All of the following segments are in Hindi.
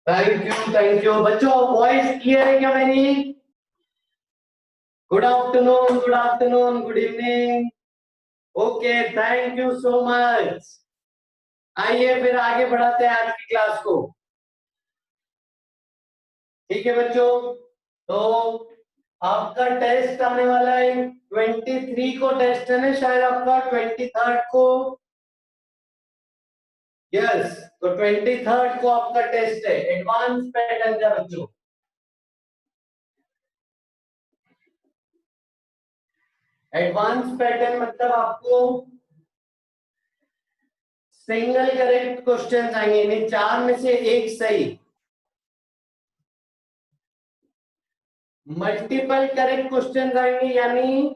थैंक यू बच्चों। वॉइस क्लियर है क्या मेरी? Good afternoon, good evening. Okay, thank you so much. आइए फिर आगे बढ़ाते हैं आज की क्लास को। ठीक है बच्चों, तो आपका टेस्ट आने वाला है 23 को। टेस्ट है ना शायद आपका 23 को। यस, तो 23 को आपका टेस्ट है एडवांस पैटर्न का बच्चों। एडवांस पैटर्न मतलब आपको सिंगल करेक्ट क्वेश्चन आएंगे, यानी 4 में से एक सही। मल्टीपल करेक्ट क्वेश्चन आएंगे, यानी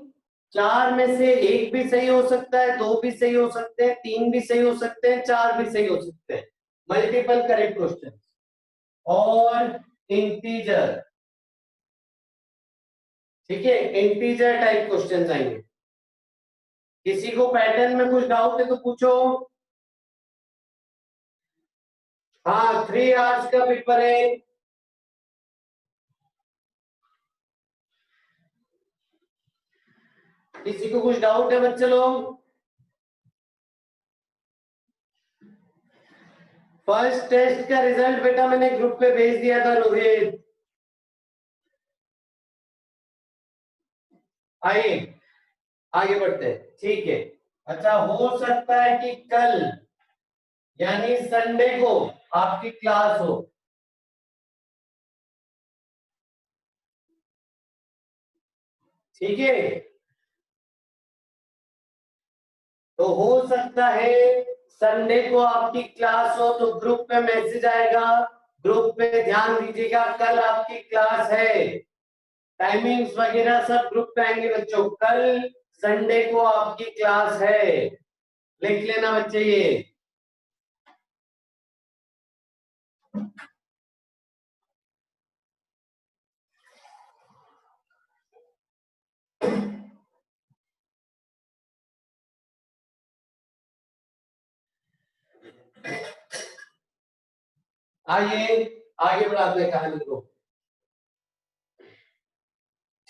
4 में से एक भी सही हो सकता है, 2 भी सही हो सकते हैं, 3 भी सही हो सकते हैं, 4 भी सही हो सकते हैं। मल्टीपल करेक्ट क्वेश्चन और इंटीजर। ठीक है, इंटीजर टाइप क्वेश्चन आएंगे। किसी को पैटर्न में कुछ डाउट है तो पूछो। हाँ, 3 आवर्स का पेपर है। किसी को कुछ डाउट है बच्चे लोग? फर्स्ट टेस्ट का रिजल्ट बेटा मैंने ग्रुप पे भेज दिया था रोहित। आइए आगे बढ़ते हैं। ठीक है, अच्छा हो सकता है कि कल यानी संडे को आपकी क्लास हो। ठीक है, तो हो सकता है संडे को आपकी क्लास हो, तो ग्रुप पे मैसेज आएगा। ग्रुप पे ध्यान दीजिएगा, कल आपकी क्लास है। टाइमिंग्स वगैरह सब ग्रुप पे आएंगे बच्चों। कल संडे को आपकी क्लास है, लिख लेना बच्चे ये। आइए आगे बढ़ाते हैं कहानी को।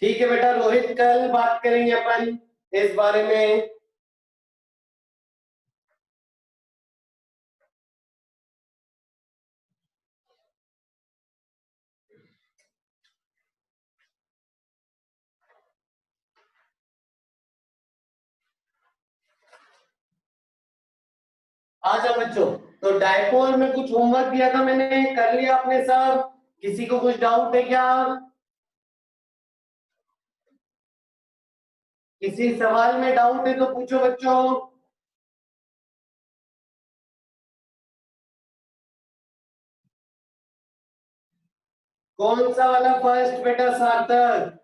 ठीक है बेटा रोहित, कल बात करेंगे अपन इस बारे में। आ जाओ बच्चों, तो डायपोल में कुछ होमवर्क दिया था मैंने, कर लिया आपने सब? किसी को कुछ डाउट है क्या? किसी सवाल में डाउट है तो पूछो बच्चों। कौन सा वाला फर्स्ट बेटा सार्थक?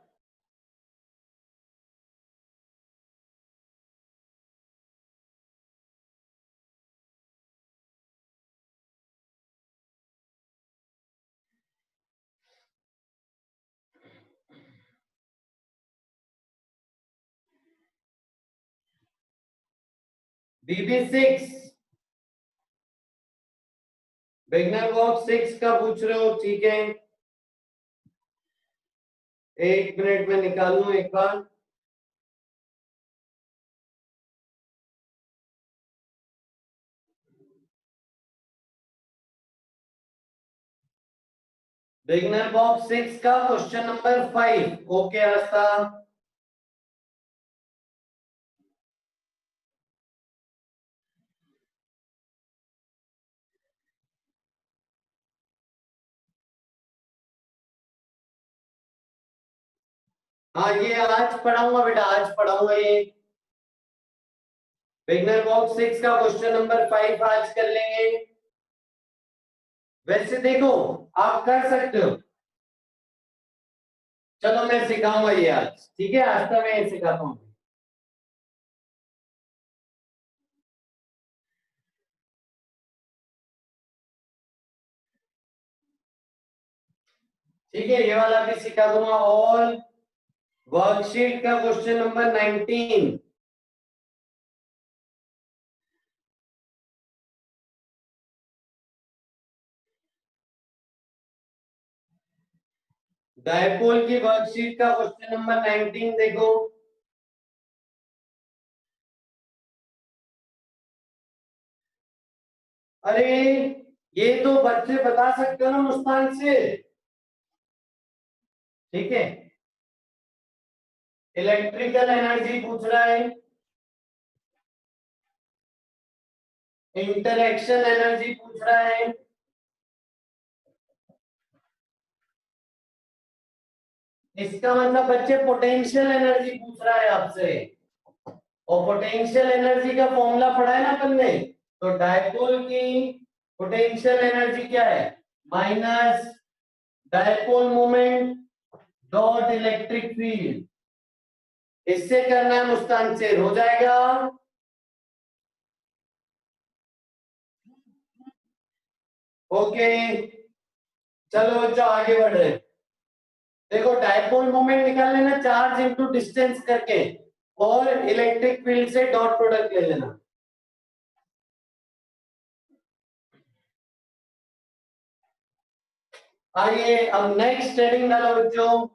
BB6, बिगनर वॉक 6 का पूछ रहे हो? ठीक है, एक मिनट में निकाल लूं एक बार। बिगनर बॉक्स 6 का क्वेश्चन नंबर 5। ओके आस्था। हाँ ये आज पढ़ाऊंगा बेटा, आज पढ़ाऊंगा ये। बिगनर बॉक्स 6 का क्वेश्चन नंबर 5 आज कर लेंगे। वैसे देखो, आप कर सकते हो। चलो मैं सिखाऊंगा ये आज। ठीक है, आज तो मैं सिखाता हूँ। ठीक है, ये वाला भी सिखा दूंगा। और वर्कशीट का क्वेश्चन नंबर 19। डायपोल की वर्कशीट का क्वेश्चन नंबर 19 देखो। अरे ये तो बच्चे बता सकते हो ना मुस्कान से, ठीक है। इलेक्ट्रिकल एनर्जी पूछ रहा है, इंटरएक्शन एनर्जी पूछ रहा है, इसका मतलब बच्चे पोटेंशियल एनर्जी पूछ रहा है आपसे। और पोटेंशियल एनर्जी का फॉर्मूला पढ़ा है ना अपन ने, तो डायपोल की पोटेंशियल एनर्जी क्या है, minus dipole moment dot electric field. इससे करना है मुस्कान से, हो जाएगा। ओके चलो बच्चों आगे बढ़ रहे हैं। देखो डायपोल मोमेंट निकाल लेना चार्ज इनटू डिस्टेंस करके, और इलेक्ट्रिक फील्ड से डॉट प्रोडक्ट ले लेना। आइए अब नेक्स्ट हेडिंग डालो बच्चों,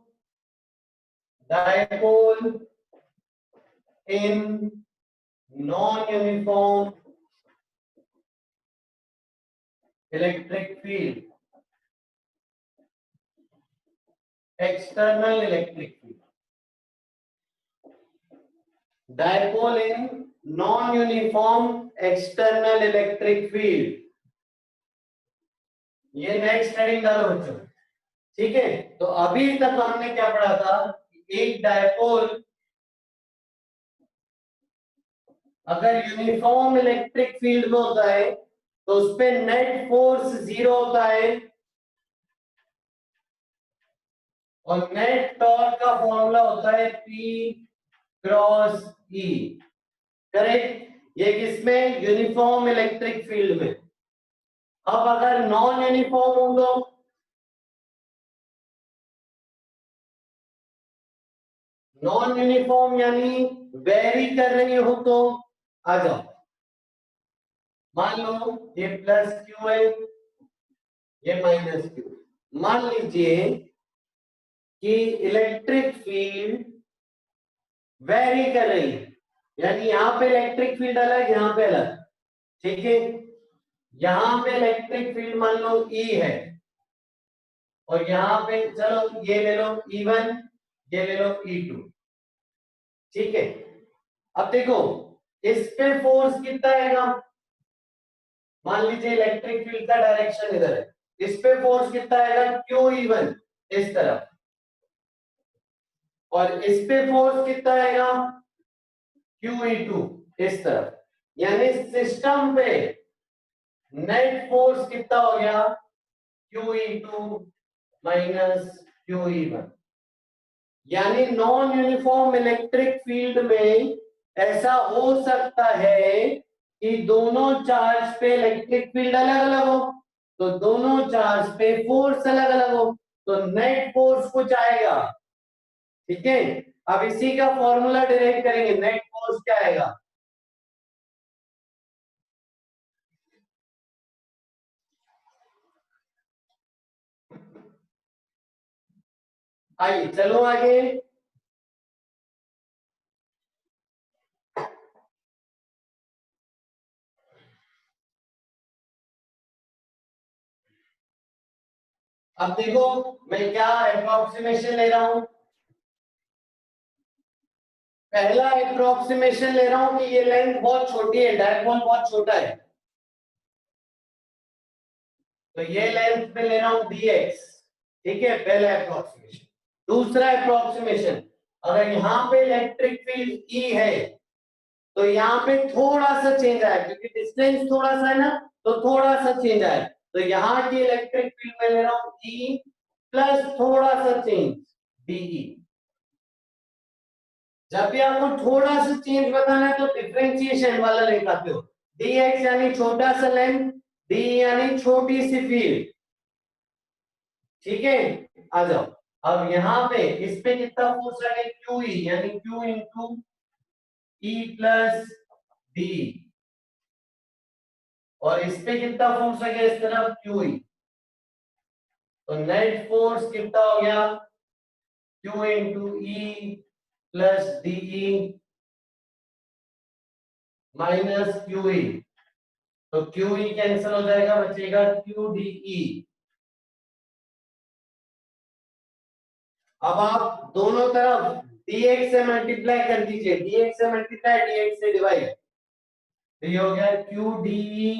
dipole in non uniform electric field, external electric field. Dipole in non uniform external electric field, ये नेक्स्ट हेडिंग डालो बच्चों, ठीक है। तो अभी तक हमने क्या पढ़ा था, एक डायपोल अगर यूनिफॉर्म इलेक्ट्रिक फील्ड में होता है तो उस पे नेट फोर्स 0 होता है, और नेट टॉर्क का फॉर्मूला होता है P क्रॉस E, करेक्ट। ये किसमें, यूनिफॉर्म इलेक्ट्रिक फील्ड में। अब अगर नॉन यूनिफॉर्म हो तो, नॉन यूनिफॉर्म यानी वेरी कर रही हो तो, आ जाओ। मान लो ये प्लस क्यू है, ये माइनस क्यू। मान लीजिए कि इलेक्ट्रिक फील्ड वेरी कर रही है, यानी यहां पे इलेक्ट्रिक फील्ड अलग, यहां पे अलग, ठीक है। यहां पे इलेक्ट्रिक फील्ड मान लो E है, और यहां पे चलो ये ले लो E1, ये ले लो E2, ठीक है। अब देखो इस पे फोर्स कितना आएगा, मान लीजिए इलेक्ट्रिक फील्ड का डायरेक्शन इधर है, इस पे फोर्स कितना आएगा, QE1 इस तरफ, और इस पे फोर्स कितना आएगा, QE2 इस तरफ। यानी सिस्टम पे नेट फोर्स कितना हो गया, QE2 माइनस QE1। यानी नॉन यूनिफॉर्म इलेक्ट्रिक फील्ड में ऐसा हो सकता है कि दोनों चार्ज पे इलेक्ट्रिक फील्ड अलग अलग हो, तो दोनों चार्ज पे फोर्स अलग अलग हो, तो नेट फोर्स कुछ आएगा, ठीक है। अब इसी का फॉर्मूला डिराइव करेंगे, नेट फोर्स क्या आएगा, आइए चलो आगे। अब देखो मैं क्या अप्रोक्सीमेशन ले रहा हूं, पहला अप्रोक्सीमेशन ले रहा हूं कि ये लेंथ बहुत छोटी है, डायपोल बहुत छोटा है, तो ये लेंथ पे ले रहा हूं dx, ठीक है, पहला अप्रोक्सीमेशन। दूसरा अप्रोक्सीमेशन, अगर यहां पे इलेक्ट्रिक फील्ड E है तो यहाँ पे थोड़ा सा चेंज आया, क्योंकि डिस्टेंस थोड़ा सा है ना, तो थोड़ा सा चेंज आया, तो यहाँ की इलेक्ट्रिक फील्ड में ले रहा हूं E प्लस थोड़ा सा चेंज dE। जब भी आपको थोड़ा सा चेंज बताना है तो डिफरेंशिएशन वाला लेके आते हो, dx यानी छोटा सा लेंथ, d यानी छोटी सी फील्ड, ठीक है। आ जाओ, अब यहाँ पे इस पे कितना फोर्स लगे, QE यानी Q into E plus D, और इस पे कितना फोर्स लगे इस तरफ QE, तो नेट फोर्स कितना हो गया, Q into E plus DE minus QE, तो QE कैंसिल हो जाएगा, बचेगा QDE। अब आप दोनों तरफ dx से मल्टीप्लाई कर दीजिए, dx से मल्टीप्लाई dx से डिवाइड, तो ये हो गया QDE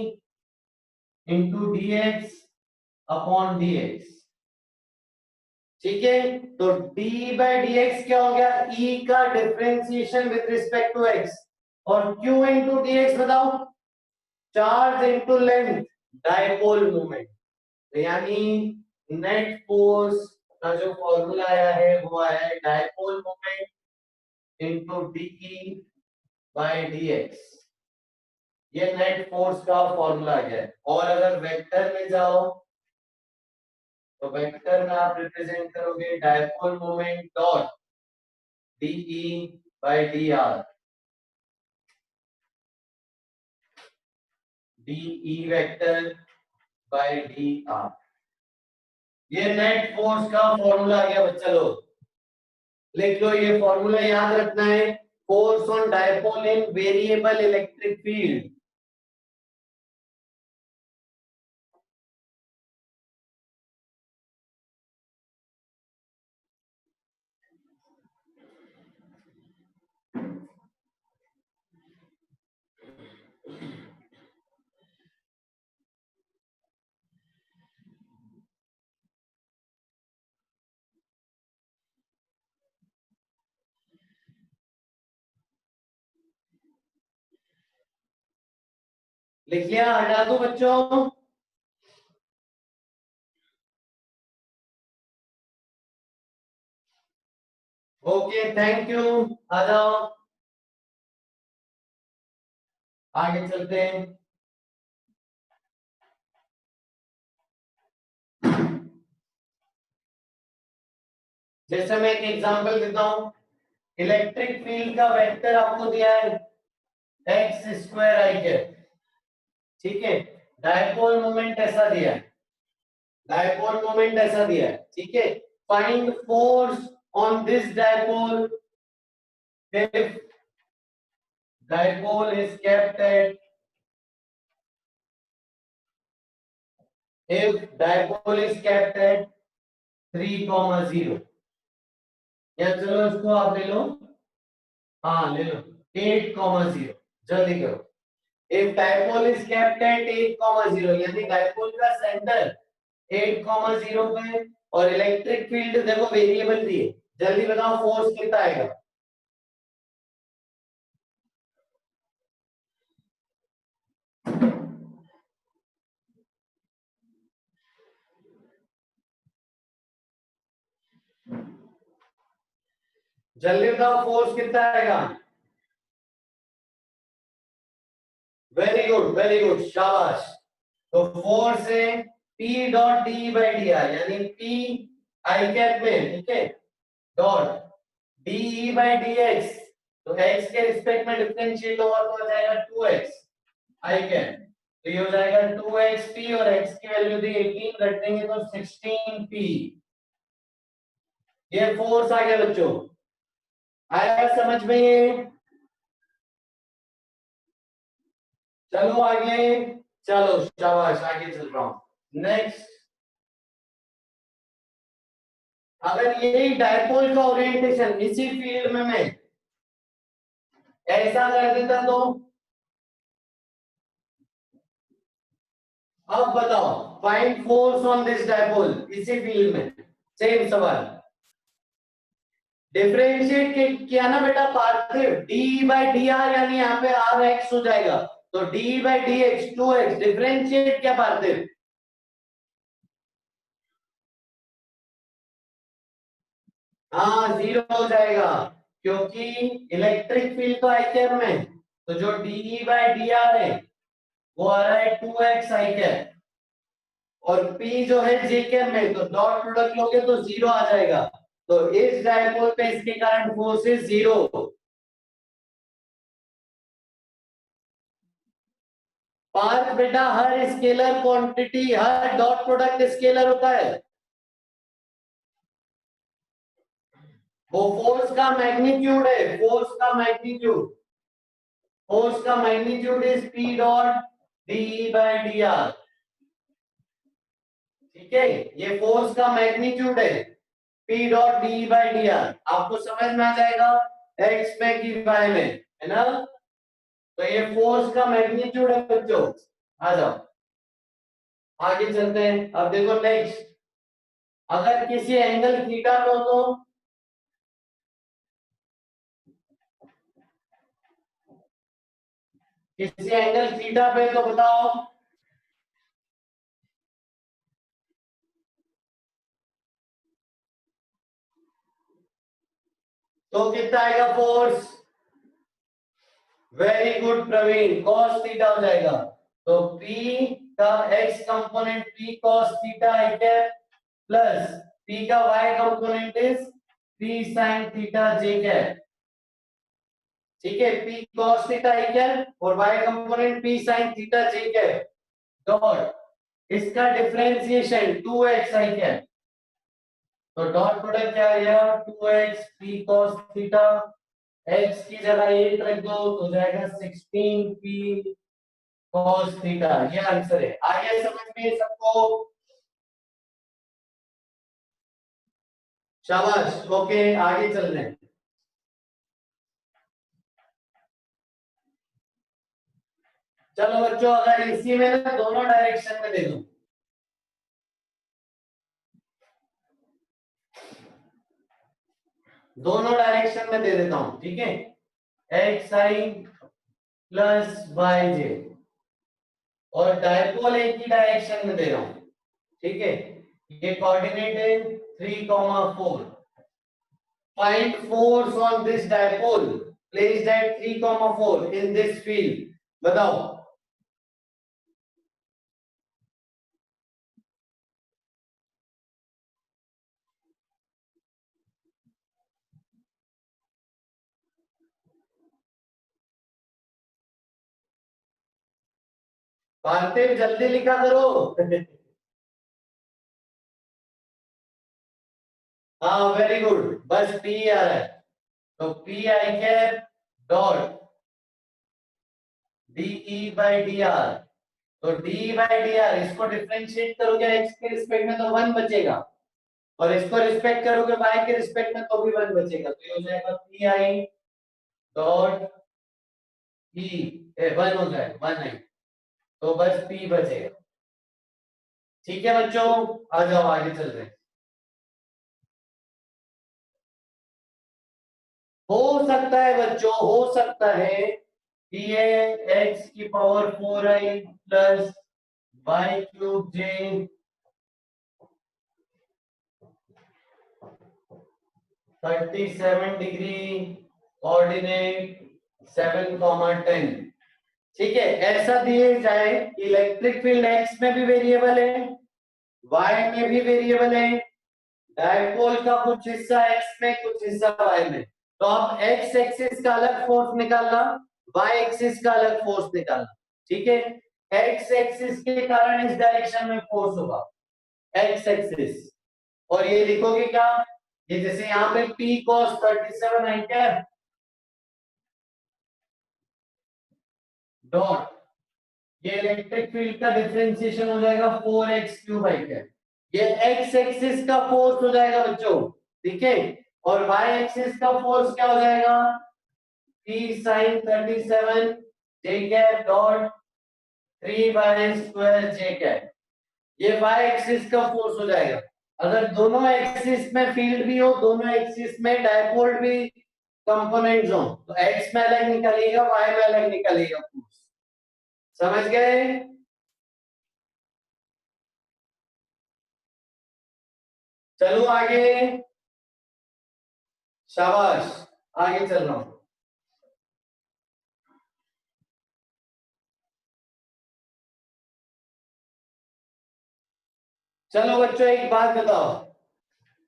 into dx upon dx। ठीक है, तो d बाई dx क्या हो गया, e का differentiation with respect to x, और q इंटू dx बताओ, charge into length, dipole moment. तो यानी नेट फोर्स का जो फॉर्मूला आया है वो आया है dipole moment into D by dx, ये नेट फोर्स का फॉर्मूला आ गया है। और अगर वेक्टर में जाओ तो वेक्टर में आप रिप्रेजेंट करोगे dipole moment dot D E by D R, D E vector by D R, ये नेट फोर्स का फॉर्मूला आ गया बच्चा लोग, लिख लो ये फॉर्मूला याद रखना है, force on dipole in variable electric field. लिख लिया, हटा दो बच्चों। ओके थैंक यू, आ जाओ आगे चलते हैं। जैसे मैं एक एग्जांपल देता हूं, इलेक्ट्रिक फील्ड का वेक्टर आपको दिया है एक्स स्क्वायर आई कैप, ठीक है, डायपोल मोमेंट ऐसा दिया है, डायपोल मोमेंट ऐसा दिया है, ठीक है, find force on this dipole if dipole is kept at, if dipole is kept at 3,0, या चलो इसको आप ले लो, हाँ ले लो 8,0, जल्दी करो। If dipole is kept at 8,0, यानी डायपोल का सेंटर 8,0 पे, और इलेक्ट्रिक फील्ड देखो वेरिएबल दिए, जल्दी बताओ फोर्स कितना आएगा। जल्दी बताओ फोर्स कितना आएगा। वेरी गुड शाबाश। तो फोर्स है P dot D by D are, यानी P आई कैप में, ठीक है, dot D by D x, तो x के रिस्पेक्ट में डिफरेंशिएट होगा तो हो जाएगा 2x आई कैप, तो ये हो जाएगा 2xp, और x की वैल्यू दी 18, रख देंगे तो 16p। ये फोर्स आ गया बच्चों, आया समझ में ये। चलो आगे, चलो शाबाश, आगे चल रहा हूं। नेक्स्ट, अगर यही डायपोल का ओरिएंटेशन इसी फील्ड में मैं ऐसा कर देता तो, अब बताओ find force on this dipole, इसी फील्ड में सेम सवाल, डिफरेंशिएट किया ना बेटा पार्थिव, डी बाई डी आर, यानी यहाँ पे आर एक्स हो जाएगा, तो D by D x 2x, differentiate क्या पार्थिव, हाँ 0 हो जाएगा, क्योंकि इलेक्ट्रिक फील्ड तो आई कैप में, तो जो डी बाई डी आर है वो आ रहा है 2x आई कैप, और P जो है जे कैप में, तो डॉट प्रोडक्ट लोगे तो 0 आ जाएगा, तो इस डायपोल पे इसके कारण फोर्स इज 0। पार्थ बेटा हर स्केलर क्वांटिटी, हर डॉट प्रोडक्ट स्केलर होता है। वो फोर्स का मैग्नीट्यूड है, फोर्स का मैग्नीट्यूड, फोर्स का magnitude is P dot D by D are. ठीक है, ये फोर्स का मैग्नीट्यूड है P dot D by D are. आपको समझ में आ जाएगा एक्स में कि वाई में, है ना। तो ये फोर्स का मैग्नीट्यूड है बच्चों। आ जाओ आगे चलते हैं। अब देखो नेक्स्ट, अगर किसी एंगल थीटा पे हो तो किसी एंगल थीटा पे तो बताओ तो कितना आएगा force. Very good Praveen, cos theta हो जाएगा। तो P का x component P cos theta है क्या, प्लस P का y component is P sin theta j cap. ठीक है, P cos थीटा है क्या और y component P sin theta j cap dot इसका डिफरेंशिएशन 2x है क्या। तो डॉट प्रोडक्ट क्या आएगा 2x P cos theta, x की जगह 8 रख दो तो हो जाएगा 16p cos थीटा। ये आंसर है। आगे समझ में सबको, शाबाश। ओके आगे चल रहे हैं। चलो बच्चों, अगर इसी में ना दोनों डायरेक्शन में दे दूं, दोनों डायरेक्शन में दे देता हूं, ठीक है। एक्स आई प्लस वाई जे और डायपोल एक ही डायरेक्शन में दे रहा हूं, ठीक है। ये कोऑर्डिनेट है 3,4। Find force on this dipole placed at 3,4 in this field. बताओ। पार्थिव जल्दी लिखा करो। हाँ वेरी गुड, बस पी आ रहा है। तो P I cap dot D E by D R. तो डी बाई डी आर इसको डिफरेंशिएट करोगे एक्स के रिस्पेक्ट में तो 1 बचेगा, और इसको रिस्पेक्ट करोगे वाई के रिस्पेक्ट में तो भी 1 बचेगा। तो ये हो जाएगा पी आई डॉट ई 1 हो जाएगा 1 आई, तो बस पी बचेगा। ठीक है बच्चों, आ जाओ आगे चल रहे हैं। हो सकता है बच्चों, हो सकता है कि ये एक्स की power 4i plus Y cube J 37 degree coordinate 7,10। ठीक है, ऐसा दिए जाए इलेक्ट्रिक फील्ड एक्स में भी वेरिएबल है, वाई में भी वेरिएबल है, डायपोल का कुछ हिस्सा एक्स में कुछ हिस्सा वाई में। तो आप एक्स एक्सिस का अलग फोर्स निकालना, वाई एक्सिस का अलग फोर्स निकालना। ठीक है, एक्स एक्सिस के कारण इस डायरेक्शन में फोर्स होगा एक्स एक्सिस, और ये लिखोगे क्या, ये जैसे यहाँ पे P cos 37 है क्या डॉट, ये इलेक्ट्रिक फील्ड का डिफरेंशिएशन हो जाएगा 4x क्यूब है क्या। ये एक्स एक्सिस का फोर्स हो जाएगा बच्चों, ठीक है। और वाई एक्सिस का फोर्स क्या हो जाएगा P sin 37 j cap dot 3 bye square j cap. ये वाई एक्सिस का फोर्स हो जाएगा। अगर दोनों एक्सिस में फील्ड भी हो, दोनों एक्सिस में डायपोल भी कंपोनेंट्स हो, तो एक्स में अलग निकलेगा वाई में अलग निकलेगा फोर्स। समझ गए। चलो आगे, शाबाश, आगे चल रहा हूं। चलो बच्चों एक बात बताओ,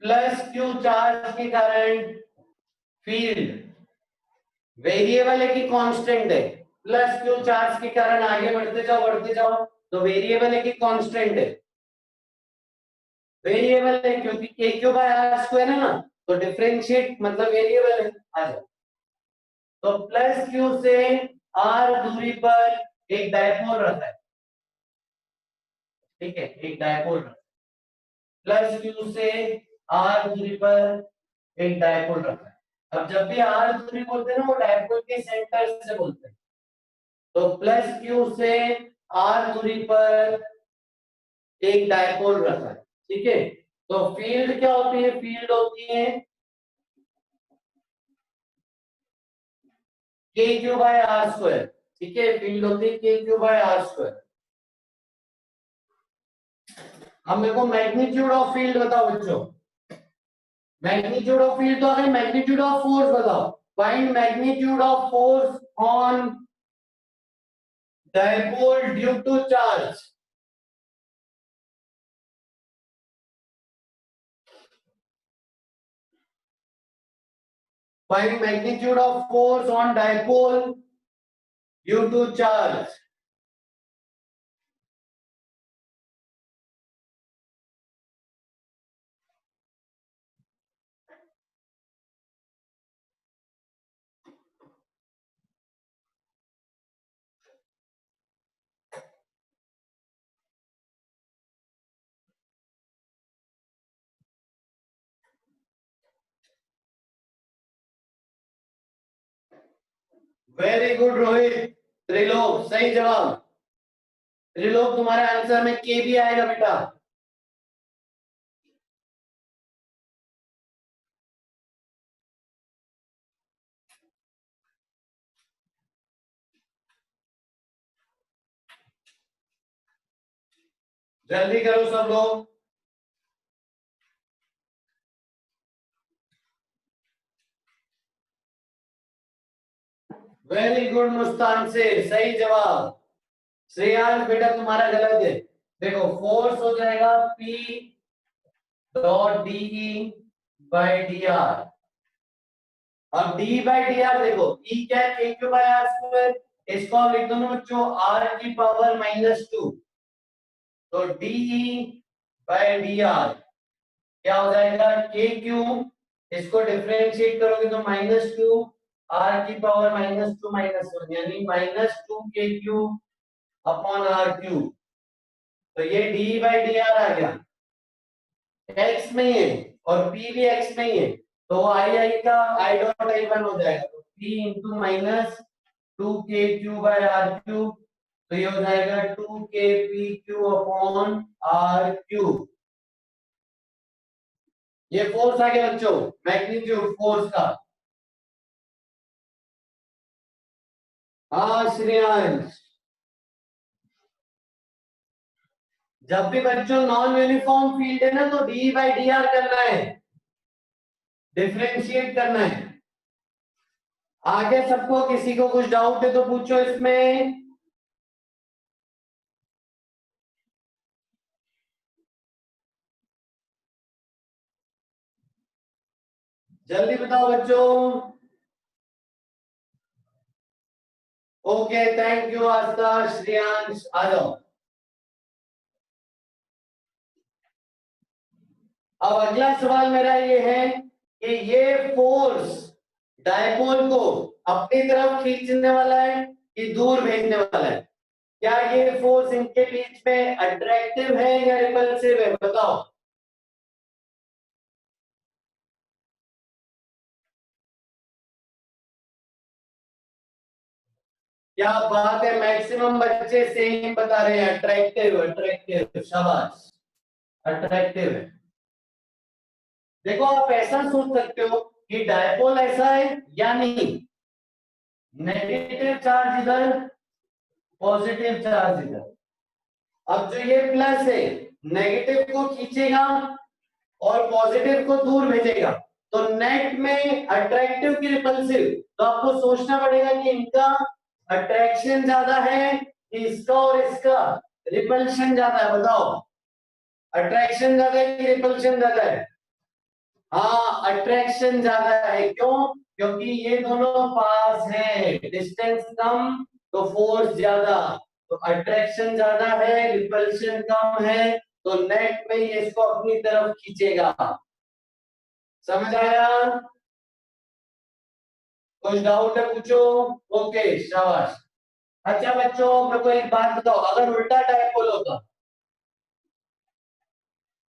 प्लस क्यू चार्ज के कारण फील्ड वेरिएबल है कि कांस्टेंट है। प्लस क्यू चार्ज के कारण आगे बढ़ते जाओ तो वेरिएबल है कि कांस्टेंट है। वेरिएबल है, क्योंकि k Q by R square है ना, तो डिफरेंशिएट मतलब वेरिएबल है, आ जाओ। तो प्लस क्यू से आर दूरी पर एक डायपोल रखा है, ठीक है, एक डायपोल रखा है। प्लस क्यू से आर दूरी पर एक डायपोल रखा है। अब जब भी आर दूरी बोलते हैं ना, वो डायपोल के सेंटर से बोलते हैं। तो प्लस क्यू से आर दूरी पर एक डायपोल रखा है, ठीक है। तो फील्ड क्या होती है? फील्ड होती है के क्यू बाय आर स्क्वायर, ठीक है। फील्ड होती है के क्यू बाय आर स्क्वायर। अब मेरे को मैग्नीट्यूड ऑफ फील्ड बताओ बच्चों। मैग्नीट्यूड ऑफ फील्ड तो अगर मैग्नीट्यूड ऑफ फोर्स बताओ। Find magnitude of force on dipole due to charge. Find magnitude of force on dipole due to charge. Very good Rohit. Trilok सही जवाब। त्रिलोक तुम्हारे आंसर में के भी आएगा बेटा। जल्दी करो सब लोग। वेरी गुड मुस्तान से सही जवाब। श्रेयांश बेटा तुम्हारा गलत है। देखो फोर्स हो जाएगा P dot D by D are. अब डी बाई डी आर देखो, ई क्या है? के क्यू बाई आर स्क्वायर। इसको आप लिख दो ना बच्चों, आर की पावर -2। तो डी बाई डी आर क्या हो जाएगा? के क्यू। इसको डिफरेंशिएट करोगे तो -2 आर की पावर -2 -1 यानी -2 के क्यू अपॉन आर क्यू। तो ये डी बाई डी आर आ गया, एक्स में ही है और पी भी एक्स में ही है। तो आई आई का आई डॉट आई वन हो जाएगा। तो पी इंटू -2 के क्यू बाय आर क्यू। तो ये हो जाएगा 2 के P Q upon R Q. ये फोर्स आ गया बच्चों, मैग्नीट्यूड फोर्स का। हाँ श्रेयांश। जब भी बच्चों नॉन यूनिफॉर्म फील्ड है ना, तो डी बाई डी आर करना है, डिफरेंशिएट करना है। आगे सबको किसी को कुछ डाउट है तो पूछो इसमें। जल्दी बताओ बच्चों। ओके थैंक यू आस्था श्रेयांश, आ जाओ। अब अगला सवाल मेरा ये है कि ये फोर्स डायपोल को अपनी तरफ खींचने वाला है कि दूर भेजने वाला है? क्या ये फोर्स इनके बीच में अट्रैक्टिव है या रिपल्सिव है? बताओ। क्या बात है, मैक्सिमम बच्चे सेम बता रहे हैं, अट्रैक्टिव अट्रैक्टिव, शाबाश, अट्रैक्टिव है। देखो आप ऐसा सोच सकते हो कि डायपोल ऐसा है या नहीं, नेगेटिव चार्ज इधर, पॉजिटिव चार्ज इधर। अब जो ये प्लस है, नेगेटिव को खींचेगा और पॉजिटिव को दूर भेजेगा, तो नेट में अट्रैक्टिव की रिपल्सिव। तो आपको सोचना पड़ेगा कि इनका अट्रैक्शन ज्यादा है कि इसका और इसका रिपल्शन ज्यादा है? बताओ, अट्रैक्शन ज्यादा है कि रिपल्शन ज्यादा है? हाँ अट्रैक्शन ज्यादा है। क्यों? क्योंकि ये दोनों पास है, डिस्टेंस कम तो फोर्स ज्यादा। तो अट्रैक्शन ज्यादा है, रिपल्शन कम है, तो नेट में ये इसको अपनी तरफ खींचेगा। समझ आया? कुछ डाउट है पूछो। ओके शाबाश। अच्छा बच्चों मेरे को एक बात बताओ, अगर उल्टा डायपोल होता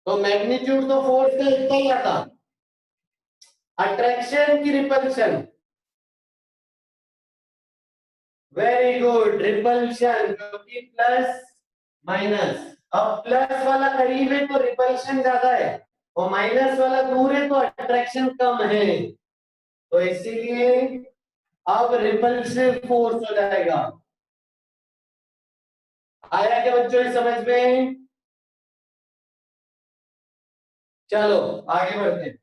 तो मैग्नीट्यूड तो फोर्स का इतना ही आता, अट्रैक्शन की रिपल्शन? वेरी गुड, रिपल्शन, क्योंकि प्लस माइनस। अब प्लस वाला करीब है तो रिपल्शन ज्यादा है, और माइनस वाला दूर है तो अट्रैक्शन कम है, तो इसीलिए अब रिपल्सिव फोर्स हो जाएगा। आया क्या बच्चों ये समझ में? चलो आगे बढ़ते हैं।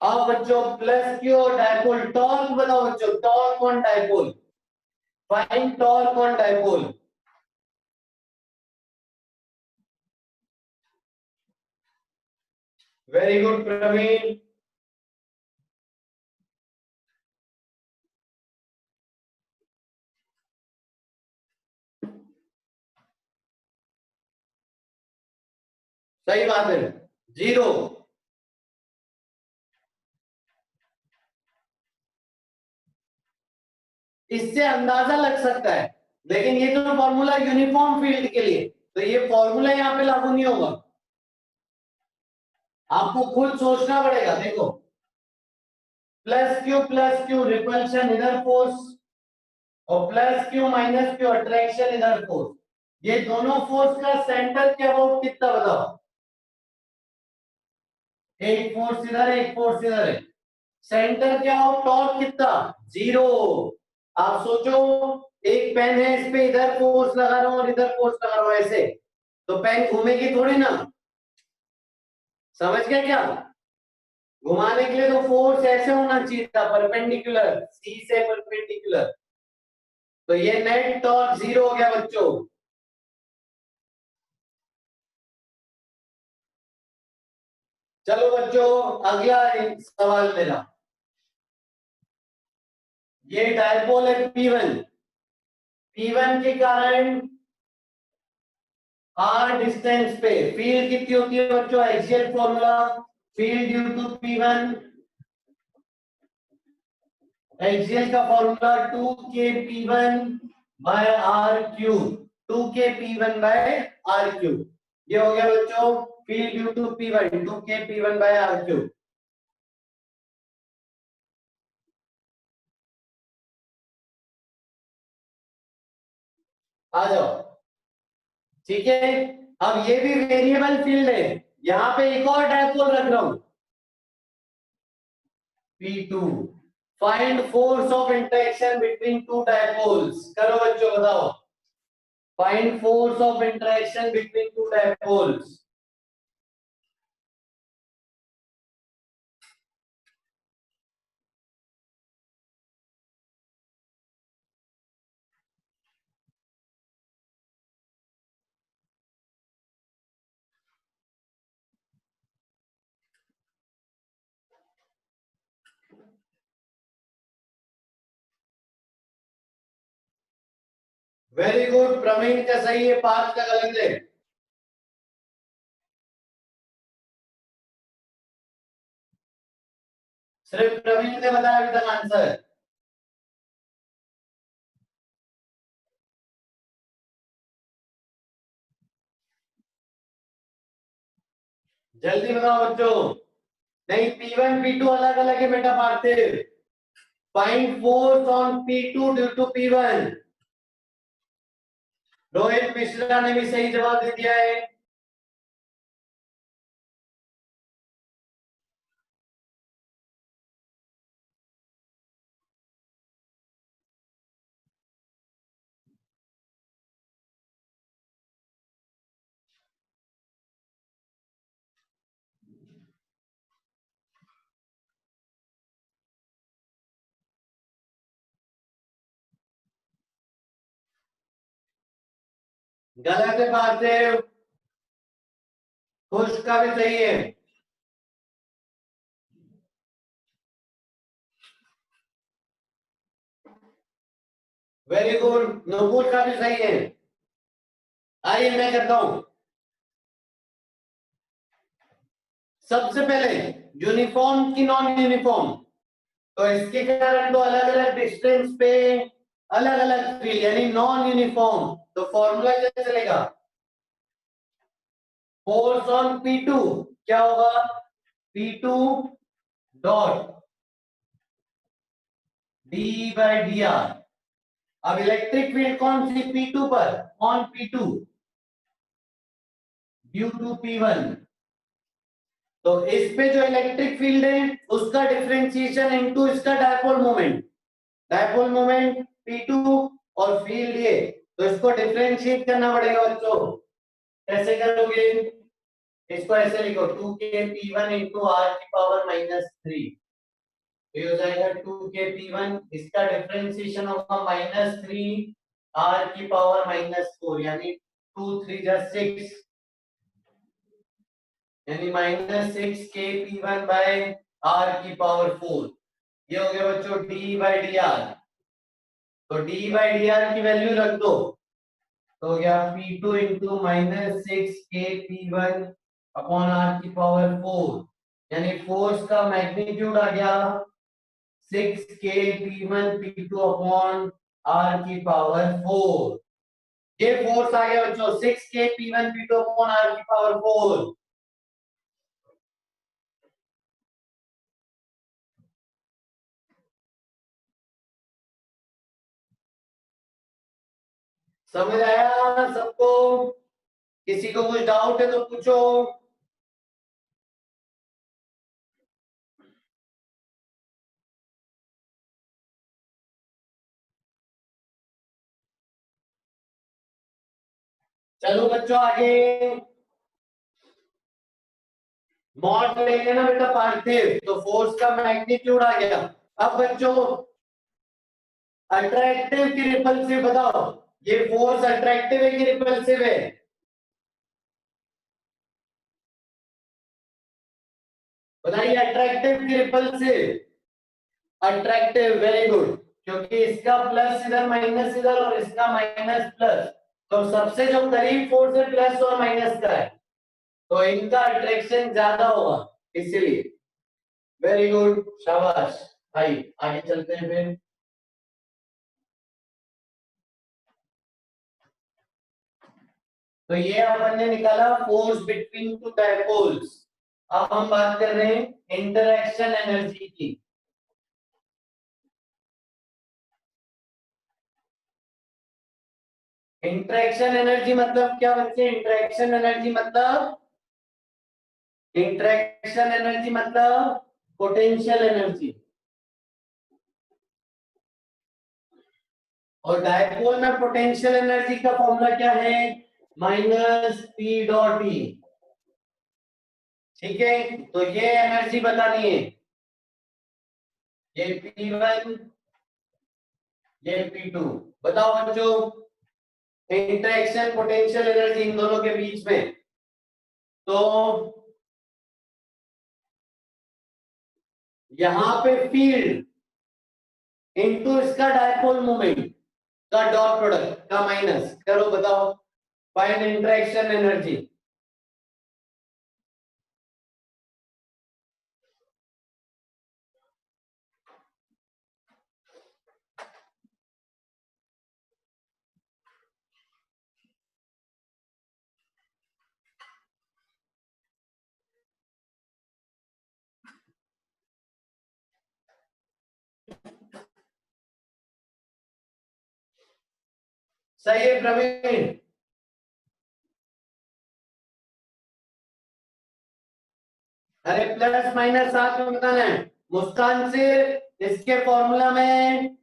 अब बच्चों प्लस क्यू और डायपोल, टॉर्क बताओ बच्चों, torque on dipole, find torque on dipole. Very good Praveen. सही बात है, 0। इससे अंदाजा लग सकता है, लेकिन ये तो फॉर्मूला यूनिफॉर्म फील्ड के लिए, तो ये फॉर्मूला यहाँ पे लागू नहीं होगा, आपको खुद सोचना पड़ेगा। देखो प्लस क्यू रिपल्शन इधर फोर्स, और plus Q minus Q attraction इधर फोर्स, ये दोनों फोर्स का सेंटर के अबाउट कितना बताओ? एक फोर्स इधर है, एक फोर्स इधर है, सेंटर क्या हो, टॉर्क कितना, 0। आप सोचो एक पेन है, इस पे इधर फोर्स लगा रहा हूं और इधर फोर्स लगा रहा हूं ऐसे, तो पेन घूमेगी थोड़ी ना, समझ गए क्या? घुमाने के लिए तो फोर्स ऐसे होना चाहिए था, परपेंडिकुलर, सी से परपेंडिकुलर, तो ये नेट टॉर्क 0 हो गया बच्चों। चलो बच्चों अगला सवाल मेरा, ये डायपोल है P1, P1 के कारण r डिस्टेंस पे फील्ड कितनी होती है बच्चों? Axial formula, field due to P1, axial का formula 2kP1 by r cube, 2kP1 by r cube, ये हो गया बच्चों field due to P1, 2kP1 by r cube. आ जाओ, ठीक है। अब ये भी वेरिएबल फील्ड है, यहां पे एक और डायपोल रख रहा हूं P2, find force of interaction between two dipoles, करो बच्चों बताओ, find force of interaction between two dipoles. Very good, Praveen का सही है, 5 का गलत है। सिर्फ प्रवीण ने बताया अभी तक आंसर। जल्दी बताओ बच्चों, नहीं P1 P2 अलग अलग है बेटा Parthiv, find force on P2 due to P1। Rohit Mishra ने भी सही जवाब दे दिया है। गलत है पार्थिव, खुश का भी सही है। वेरी गुड, नूपुर का भी सही है। आइए मैं करता हूं। सबसे पहले यूनिफॉर्म की नॉन यूनिफॉर्म, तो इसके कारण तो अलग अलग डिस्टेंस पे अलग अलग फील्ड यानी नॉन यूनिफॉर्म, तो फॉर्मूला क्या चलेगा? फोर्स ऑन P2 क्या होगा? P2 dot d/dr। अब इलेक्ट्रिक फील्ड कौन सी? P2 पर, on P2 due to P1। तो इस पे जो इलेक्ट्रिक फील्ड है उसका डिफरेंशिएशन इनटू इसका dipole moment, dipole moment P2 और फील्ड ये, तो इसको डिफरेंशिएट करना पड़ेगा बच्चों। कैसे करोगे? इसको ऐसे लिखो 2k P1 इंटू r की पावर -3, ये हो जाएगा 2k P1, इसका डिफरेंशिएशन होगा -3 r की पावर -4 यानी 2 3 जा 6 यानी -6k P1 बाय r की पावर 4। ये हो गया बच्चों d/dr। तो d/dr की वैल्यू रख दो, तो हो गया P2 into -6k P1 upon r की पावर 4, यानी फोर्स का मैग्नीट्यूड आ गया 6k P1 P2 upon r की पावर 4। ये फोर्स आ गया बच्चों 6k P1 P2 upon r की पावर 4। समझ आया सबको? किसी को कुछ डाउट है तो पूछो। चलो बच्चों आगे मॉड लेंगे ना बेटा पार्थिव, तो फोर्स का मैग्नीट्यूड आ गया। अब बच्चों अट्रैक्टिव की रिपल्सिव बताओ, ये फोर्स अट्रैक्टिव है कि रिपल्सिव है? बताइए अट्रैक्टिव की रिपल्सिव? अट्रैक्टिव, वेरी गुड, क्योंकि इसका प्लस इधर माइनस इधर और इसका माइनस प्लस, तो सबसे जो करीब फोर्स है प्लस और माइनस का है, तो इनका अट्रैक्शन ज्यादा होगा इसीलिए। वेरी गुड, शाबाश भाई, आगे चलते हैं फिर। तो ये अपन ने निकाला फोर्स बिटवीन टू डायपोल्स। अब हम बात कर रहे हैं इंटरैक्शन एनर्जी की। इंटरैक्शन एनर्जी मतलब क्या बच्चे? इंटरैक्शन एनर्जी मतलब पोटेंशियल एनर्जी, और डायपोल में पोटेंशियल एनर्जी का फॉर्मूला क्या है? -P.E। ठीक है, तो ये एनर्जी बतानी है, ये P1 ये P2। बताओ बच्चों इंटरेक्शन पोटेंशियल एनर्जी इन दोनों के बीच में, तो यहां पे फील्ड इनटू इसका डायपोल मोमेंट का डॉट प्रोडक्ट का माइनस करो, बताओ फाइंड इंटरेक्शन एनर्जी। सही है प्रवीण? अरे प्लस माइनस साथ में बताना है मुस्कान से, इसके फॉर्मूला में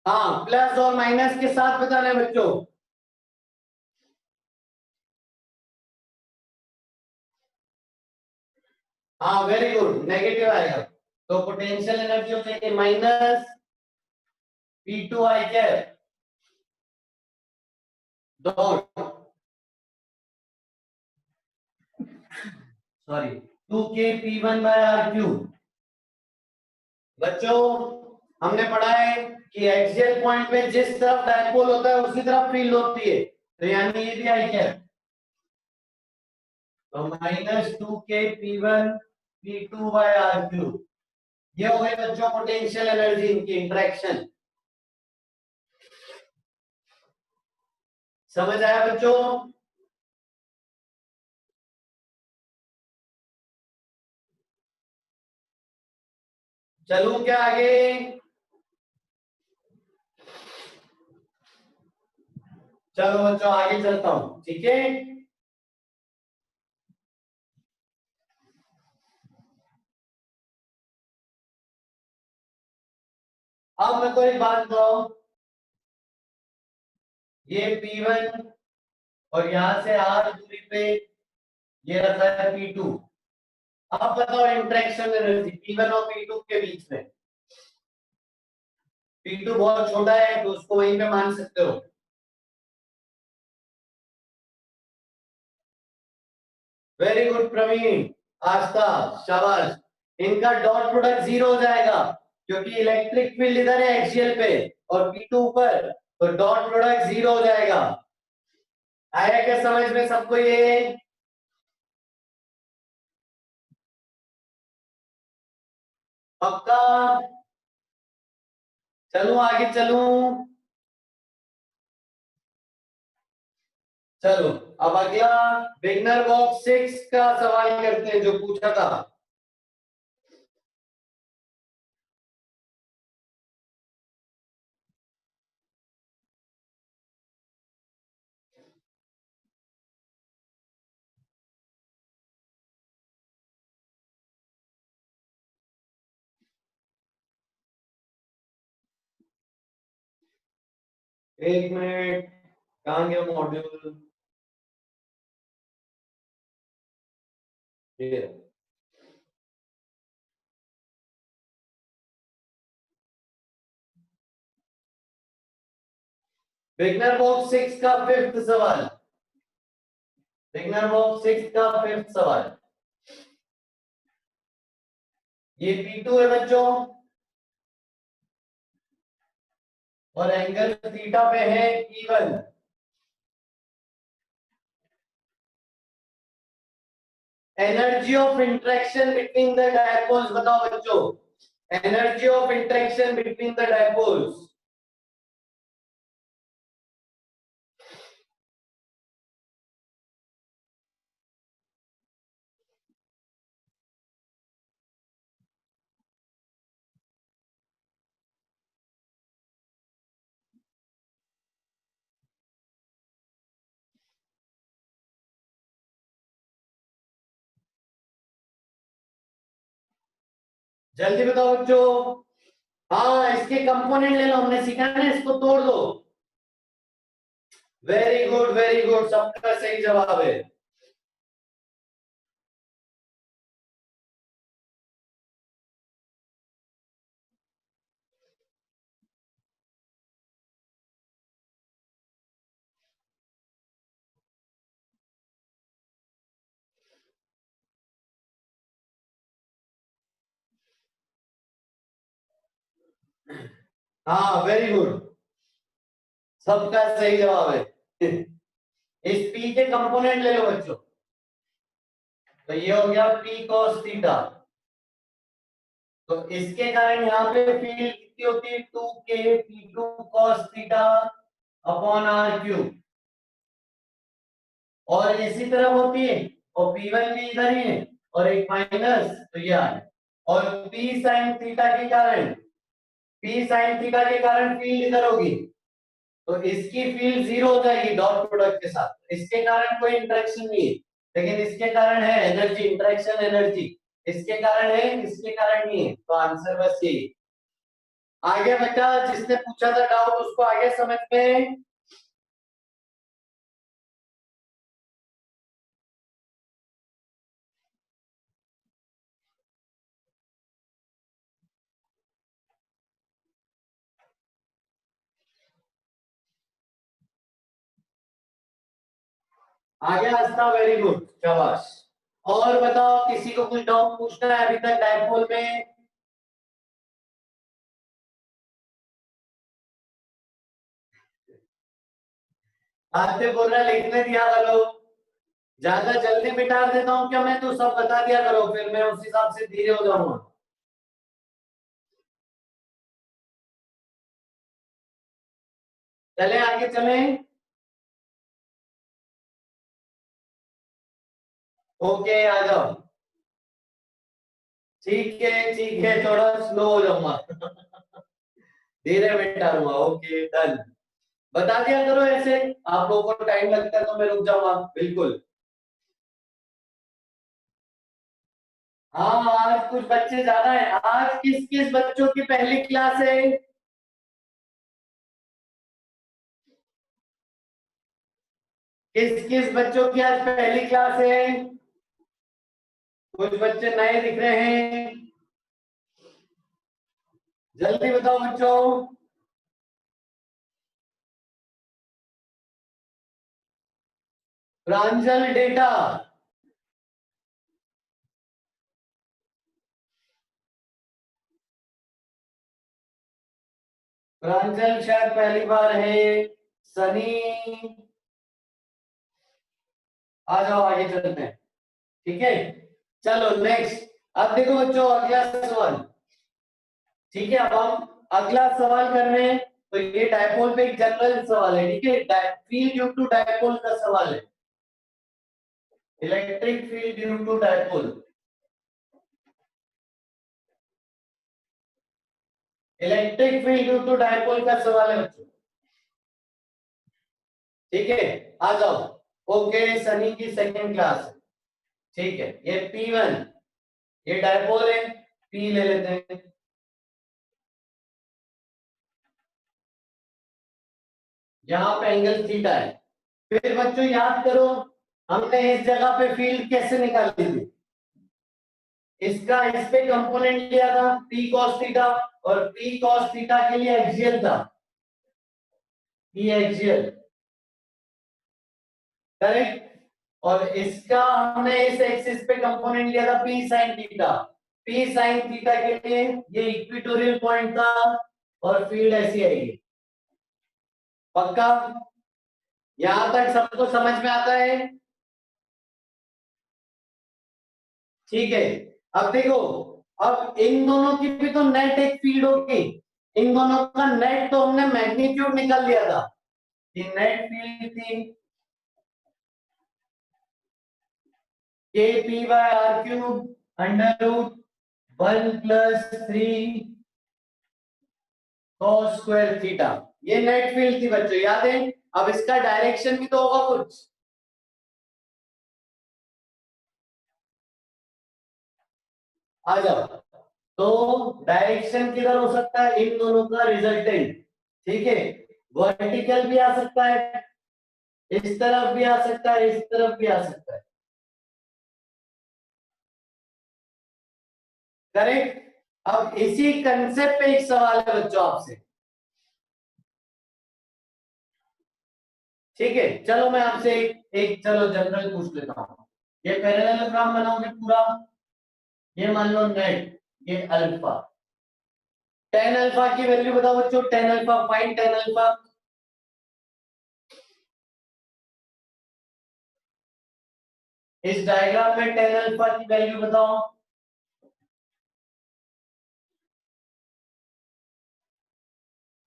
हाँ प्लस और माइनस के साथ बताना है बच्चों। हाँ वेरी गुड, नेगेटिव आएगा, तो पोटेंशियल एनर्जी हो जाएगी -P2 I cap dot sorry 2k P1 by R cube. बच्चों हमने पढ़ा है कि एक्सियल पॉइंट पे जिस तरफ डायपोल होता है उसी तरफ फील्ड होती है, तो यानी ये भी आई कैप, तो -2k P1 P2/r3, ये हो गई बच्चों पोटेंशियल एनर्जी इनकी इंटरेक्शन। समझ आया बच्चों? चलूं क्या आगे? चलो बच्चों आगे चलता हूं, ठीक है। अब मेरे को एक बात बताओ, ये P1 और यहां से R दूरी पे ये रखा है P2। अब बताओ इंटरेक्शन एनर्जी P1 और P2 के बीच में। P2 बहुत छोटा है तो उसको वहीं पे मान सकते हो। वेरी गुड प्रवीण, आस्था, शाबाश। इनका डॉट प्रोडक्ट 0 हो जाएगा क्योंकि इलेक्ट्रिक फील्ड इधर है एक्सियल पे और P2 ऊपर, तो डॉट प्रोडक्ट 0 हो जाएगा। आया क्या समझ में सबको ये? पक्का? चलूं आगे चलूं? चलो अब अगला बिगनर बॉक्स 6 का सवाल करते हैं जो पूछा था। एक मिनट, कहाँ गया मॉड्यूल? ये बिगनर बॉक्स 6 का 5th सवाल। बिगनर बॉक्स 6 का 5th सवाल। ये P2 है बच्चों और एंगल थीटा पे है P1। Energy of interaction between the dipoles बताओ बच्चों। Energy of interaction between the dipoles. जल्दी बताओ बच्चों। हाँ इसके कंपोनेंट ले लो, हमने सीखा है ना, इसको तोड़ दो। वेरी गुड, सबका सही जवाब है। हाँ वेरी गुड, सबका सही जवाब है। इस P के कंपोनेंट ले लो बच्चों, तो ये हो गया P cos थीटा। तो इसके कारण यहाँ पे फील्ड कितनी होती है? 2k P2 cos theta upon r3। और इसी तरह होती है, और P1 भी इधर ही है और एक माइनस, तो ये आ है। और P sin थीटा के कारण, P sin थीटा के कारण फील्ड इधर होगी, तो इसकी फील्ड 0 हो जाएगी डॉट प्रोडक्ट के साथ। इसके कारण कोई इंटरेक्शन नहीं है, लेकिन इसके कारण है एनर्जी, इंटरेक्शन एनर्जी। इसके कारण है, इसके कारण नहीं है, तो आंसर बस यही। आगे बच्चा जिसने पूछा था डाउट उसको आगे समझ में। आगे आस्था, वेरी गुड, शाबाश। और बताओ किसी को कुछ डाउट पूछना है अभी तक डायपोल में? आते बोल रहा लिखने दिया करो, ज्यादा जल्दी मिटा देता हूँ क्या मैं, तो सब बता दिया करो, फिर मैं उस हिसाब से धीरे हो जाऊंगा। चले आगे चले। ओके आ जाओ। ठीक है थोड़ा स्लो हो जाऊंगा। धीरे मिटाऊंगा, ओके डन। बता दिया करो ऐसे, आप लोगों को टाइम लगता है तो मैं रुक जाऊंगा बिल्कुल। हाँ आज कुछ बच्चे ज्यादा है, आज किस किस बच्चों की पहली क्लास है? किस किस बच्चों की आज पहली क्लास है? कुछ बच्चे नए दिख रहे हैं, जल्दी बताओ बच्चों। प्रांजल डेटा। प्रांजल शायद पहली बार है। सनी, आ जाओ आगे चलते हैं। ठीक है, चलो नेक्स्ट। अब देखो बच्चों अगला सवाल। ठीक है, अब हम अगला सवाल कर रहे हैं। तो ये डायपोल पे एक जनरल सवाल है, ठीक है, फील्ड ड्यू टू डायपोल का सवाल है। Electric field due to dipole. Electric field due to dipole का सवाल है बच्चों। ठीक है, आ जाओ। ओके, सनी की सेकंड क्लास है। ठीक है, ये P1, ये डायपोल है, P ले लेते हैं। यहाँ पे एंगल थीटा है। फिर बच्चों याद करो, हमने इस जगह पे फील्ड कैसे निकाली थी? इसका इस पे कंपोनेंट लिया था P cos थीटा, और P cos थीटा के लिए एक्सियल था P एक्सियल, करेक्ट। और इसका हमने इस एक्सिस पे कंपोनेंट लिया था P sin theta. P sin theta के लिए ये इक्वेटोरियल पॉइंट था, और फील्ड ऐसी आएगी। पक्का? यहां तक सबको समझ में आता है? ठीक है, अब देखो, अब इन दोनों की भी तो नेट एक फील्ड होगी। इन दोनों का नेट तो हमने मैग्नीट्यूड निकाल लिया था, कि नेट फील्ड थी के P by R cube under root 1+3 cos square theta. ये नेट फील्ड थी बच्चों, याद है? अब इसका डायरेक्शन भी तो होगा कुछ। आ जाओ। तो डायरेक्शन किधर हो सकता है? इन दोनों का रिजल्टेंट। ठीक है, वर्टिकल भी आ सकता है, इस तरफ भी आ सकता है, इस तरफ भी आ सकता है, करेक्ट। अब इसी कंसेप्ट पे एक सवाल है बच्चों आपसे। ठीक है, चलो मैं आपसे एक चलो जनरल पूछ लेता हूँ। ये पैरेललोग्राम बनाओगे पूरा, ये मान लो नेट, ये अल्फा। टेन अल्फा की वैल्यू बताओ बच्चों, tan alpha, find tan alpha. इस डायग्राम में टेन अल्फा की वैल्यू बताओ।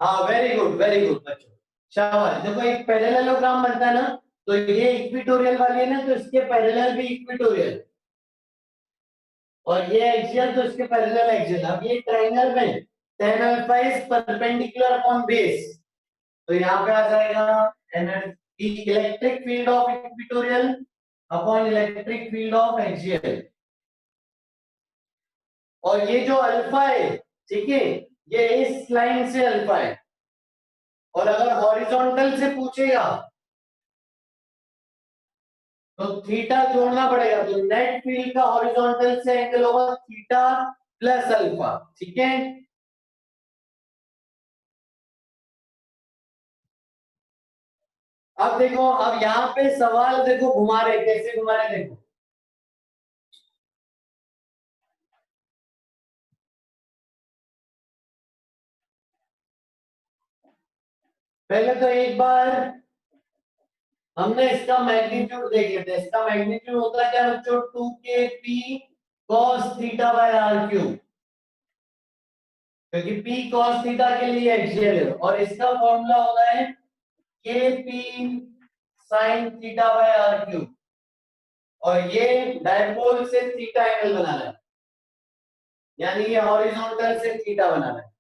हाँ वेरी गुड बच्चों, शाबाश। देखो एक पैरेललोग्राम बनता है ना, तो ये इक्विटोरियल वाली है ना, तो इसके पैरेलल भी इक्विटोरियल, और ये एक्सियल तो इसके पैरेलल एक्सियल। अब ये ट्रायंगल में tan alpha is perpendicular upon base, तो यहाँ पे आ जाएगा energy electric field of equatorial upon electric field of axial. और ये जो अल्फा है, ठीक है, ये इस लाइन से अल्फा है। और अगर हॉरिजॉन्टल से पूछेगा तो थीटा जोड़ना पड़ेगा, तो नेट फील्ड का हॉरिजॉन्टल से एंगल होगा थीटा प्लस अल्फा। ठीक है, अब देखो, अब यहाँ पे सवाल देखो घुमा रहे, कैसे घुमा रहे देखो। पहले तो एक बार हमने इसका मैग्नीट्यूड देख लेते हैं। इसका मैग्नीट्यूड होता है क्या बच्चों, 2kp cos theta by r cube, क्योंकि p cos थीटा के लिए एक्सियल है, और इसका फॉर्मूला होता है kp sin theta by r cube, और ये डायपोल से थीटा एंगल बनाना है, यानी ये हॉरिजॉन्टल से थीटा बनाना है।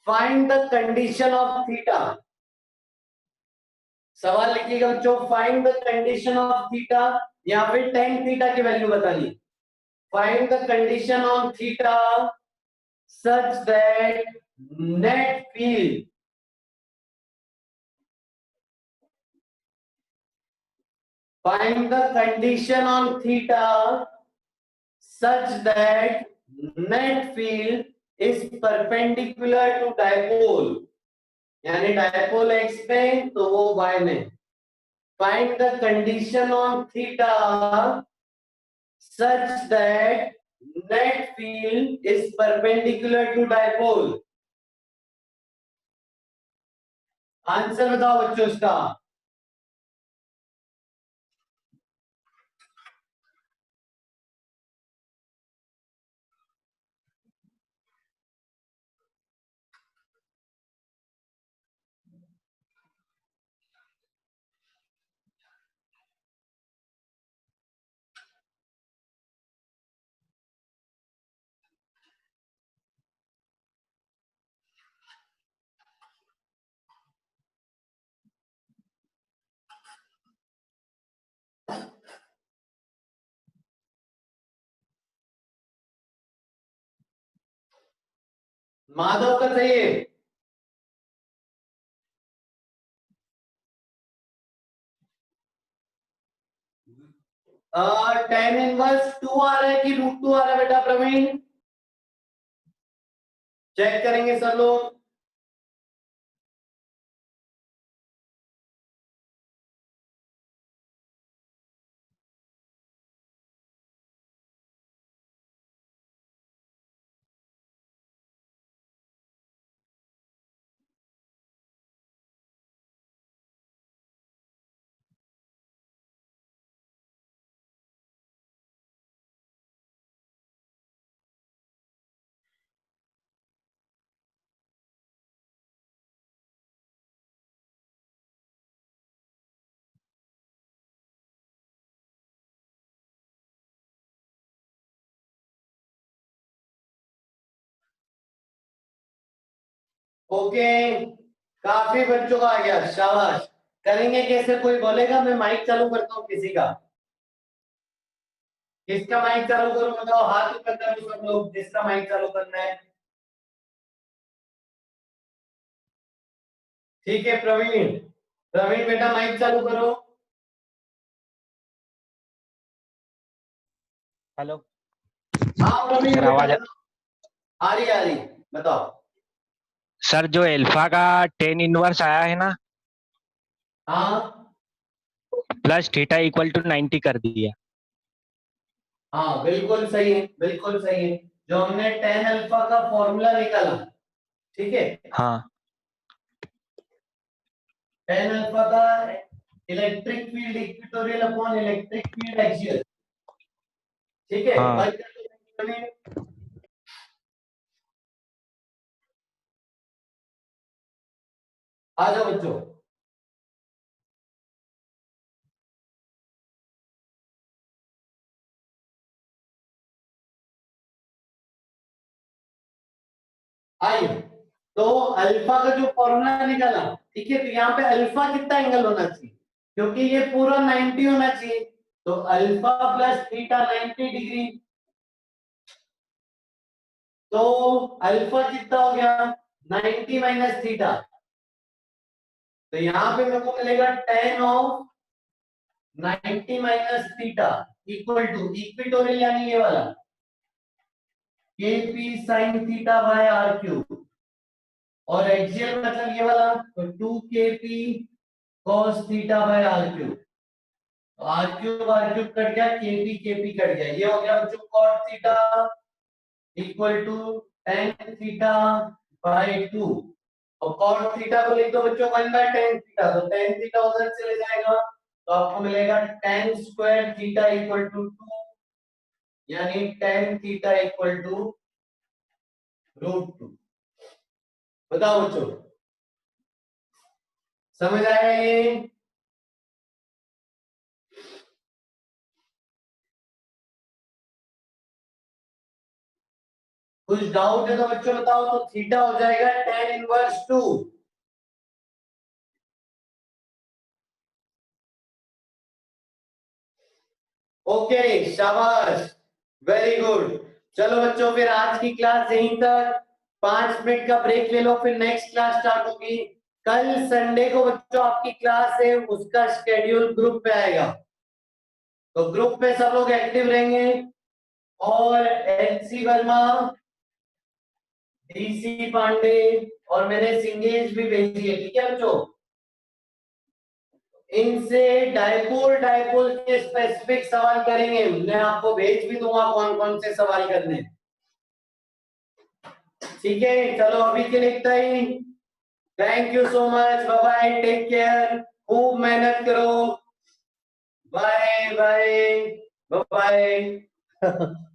Find the condition of theta. सवाल लिखिएगा बच्चों, find the condition of theta, या फिर tan थीटा की वैल्यू बतानी। Find the condition of theta such that net field, find the condition on theta such that net field is perpendicular to dipole, यानी डायपोल x में तो वो y में। Find the condition on theta such that net field is perpendicular to dipole। Answer बताओ बच्चों इसका। माधव का सही है। tan इनवर्स 2 आ रहा है कि √2 आ रहा है बेटा प्रवीण? चेक करेंगे सर लोग। ओके, काफी बच्चों का आ गया, शाबाश। करेंगे कैसे, कोई बोलेगा? मैं माइक चालू करता हूँ किसी का। किसका माइक चालू करूं बताओ, हाथ ऊपर करो सब लोग, जिसका माइक चालू करना है। ठीक है प्रवीण, प्रवीण बेटा माइक चालू करो। हेलो हाँ प्रवीण सर, बेटा आवाज आ रही बताओ। सर जो एल्फा का टेन इनवर्स आया है ना, हाँ प्लस थीटा इक्वल टू 90 कर दिया। हाँ बिल्कुल सही है, बिल्कुल सही है। जो हमने tan अल्फा का फॉर्मूला निकाला, ठीक है, हाँ tan अल्फा का electric field equatorial upon electric field axial, ठीक है। हाँ वर्क कर लो प्रवीण। आ जाओ बच्चों। आई, तो अल्फा का जो फॉर्मूला निकाला, ठीक है, तो यहाँ पे अल्फा कितना एंगल होना चाहिए, क्योंकि ये पूरा 90 होना चाहिए, तो अल्फा प्लस थीटा 90 डिग्री। तो अल्फा कितना हो गया, 90 माइनस थीटा, तो यहाँ पे मेरे को मिलेगा tan of 90 minus theta equal to equatorial, यानी ये वाला kp sin theta by r cube, और एक्सियल मतलब ये वाला, तो 2kp cos theta by r cube. R cube cut गया, केपी कट गया, ये हो गया बच्चों cot theta equal to tan theta by 2, और cot थीटा को लिख दो बच्चों 1/tan थीटा, तो tan थीटा उधर चले जाएगा, तो आपको मिलेगा tan square theta equal to 2, यानी tan थीटा इक्वल टू √2। बताओ बच्चों, समझ आया ये? कुछ डाउट है तो बच्चों बताओ। तो थीटा हो जाएगा tan इनवर्स 2। ओके, शाबाश, वेरी गुड। चलो बच्चों, फिर आज की क्लास यहीं तक। 5 मिनट का ब्रेक ले लो, फिर नेक्स्ट क्लास स्टार्ट होगी। कल संडे को बच्चों आपकी क्लास है, उसका शेड्यूल ग्रुप पे आएगा, तो ग्रुप पे सब लोग एक्टिव रहेंगे। और एलसी वर्मा, डीसी पांडे और मैंने सिंगेज भी भेजी है, ठीक है बच्चों? इनसे डायपोल डायपोल के स्पेसिफिक सवाल करेंगे। मैं आपको भेज भी दूंगा कौन कौन से सवाल करने, ठीक है? चलो अभी के लिए इतना ही। Thank you so much, bye bye, take care, खूब मेहनत करो। Bye bye bye.